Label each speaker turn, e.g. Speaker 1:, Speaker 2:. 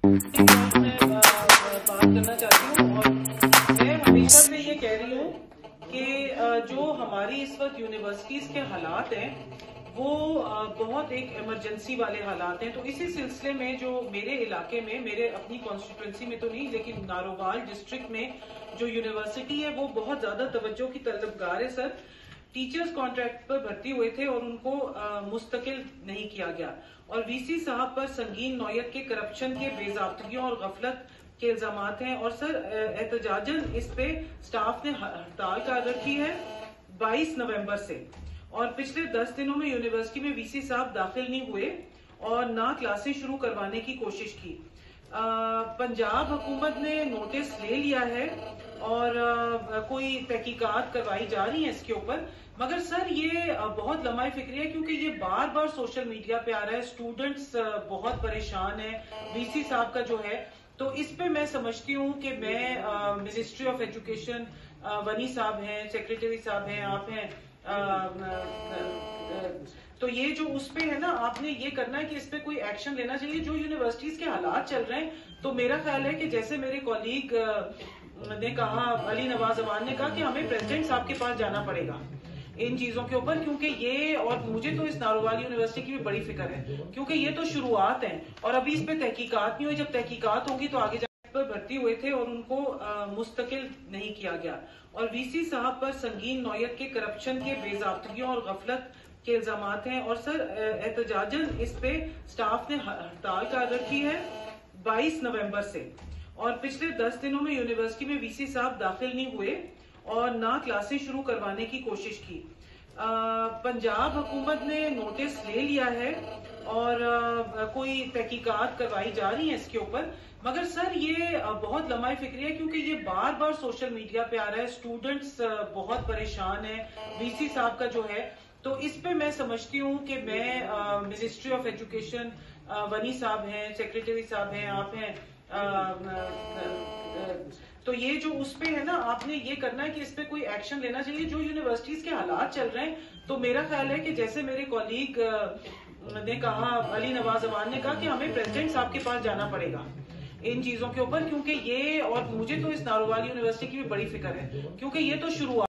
Speaker 1: मैं बात करना चाहती हूँ और मैं हमेशा से ये कह रही हूँ कि जो हमारी इस वक्त यूनिवर्सिटीज के हालात हैं वो बहुत एक इमरजेंसी वाले हालात हैं। तो इसी सिलसिले में जो मेरे इलाके में, मेरे अपनी कॉन्स्टिट्यूंसी में तो नहीं लेकिन नारोवाल डिस्ट्रिक्ट में जो यूनिवर्सिटी है वो बहुत ज्यादा तवज्जो की तलबगार है। सर, टीचर्स कॉन्ट्रैक्ट पर भर्ती हुए थे और उनको मुस्तकिल नहीं किया गया और वीसी साहब पर संगीन नौयत के करप्शन के, बेजाब्तगियों और गफलत के इल्जामात हैं। और सर, एहतजाजन इस पे स्टाफ ने हड़ताल कर रखी है 22 नवंबर से। और पिछले 10 दिनों में यूनिवर्सिटी में वीसी साहब दाखिल नहीं हुए और ना क्लासें शुरू करवाने की कोशिश की। पंजाब हुकूमत ने नोटिस ले लिया है और कोई तहकीकात करवाई जा रही है इसके ऊपर। मगर सर, ये बहुत लम्हा फिक्री है क्योंकि ये बार बार सोशल मीडिया पे आ रहा है। स्टूडेंट्स बहुत परेशान है वीसी साहब का जो है। तो इस पे मैं समझती हूँ कि मैं मिनिस्ट्री ऑफ एजुकेशन, वनी साहब हैं, सेक्रेटरी साहब हैं, आप हैं, तो ये जो उस पे है ना, आपने ये करना है कि इस पे कोई एक्शन लेना चाहिए। जो यूनिवर्सिटीज के हालात चल रहे हैं, तो मेरा ख्याल है कि जैसे मेरे कॉलीग ने कहा, अली नवाज अमान ने कहा कि हमें प्रेसिडेंट साहब के पास जाना पड़ेगा इन चीजों के ऊपर, क्योंकि ये, और मुझे तो इस नारोवाल यूनिवर्सिटी की भी बड़ी फिक्र है क्योंकि ये तो शुरुआत है और अभी इस पे तहकीकात नहीं हुई। जब तहकीकात होगी तो आगे पर भर्ती हुए थे और उनको मुस्तकिल नहीं किया गया। और वीसी साहब पर संगीन नौयत के करप्शन के, बेजाब्तगियों और गफलत के इल्जामात हैं। और सर, एहतजाजन इस पे स्टाफ ने हड़ताल कर रखी है 22 नवंबर से। और पिछले 10 दिनों में यूनिवर्सिटी में वीसी साहब दाखिल नहीं हुए और ना क्लासें शुरू करवाने की कोशिश की। पंजाब हुकूमत ने नोटिस ले लिया है और कोई तहकीकात करवाई जा रही है इसके ऊपर। मगर सर, ये बहुत लम्हा फिक्री है क्योंकि ये बार बार सोशल मीडिया पे आ रहा है। स्टूडेंट्स बहुत परेशान है वीसी साहब का जो है। तो इस पे मैं समझती हूँ कि मैं मिनिस्ट्री ऑफ एजुकेशन, वनी साहब हैं, सेक्रेटरी साहब हैं, आप हैं, तो ये जो उस पे है ना, आपने ये करना है कि इस पे कोई एक्शन लेना चाहिए। जो यूनिवर्सिटीज के हालात चल रहे हैं, तो मेरा ख्याल है कि जैसे मेरे कॉलीग ने कहा, अली नवाज अमान ने कहा कि हमें प्रेसिडेंट साहब के पास जाना पड़ेगा इन चीजों के ऊपर, क्योंकि ये, और मुझे तो इस नारोवाल यूनिवर्सिटी की भी बड़ी फिक्र है क्योंकि ये तो शुरुआत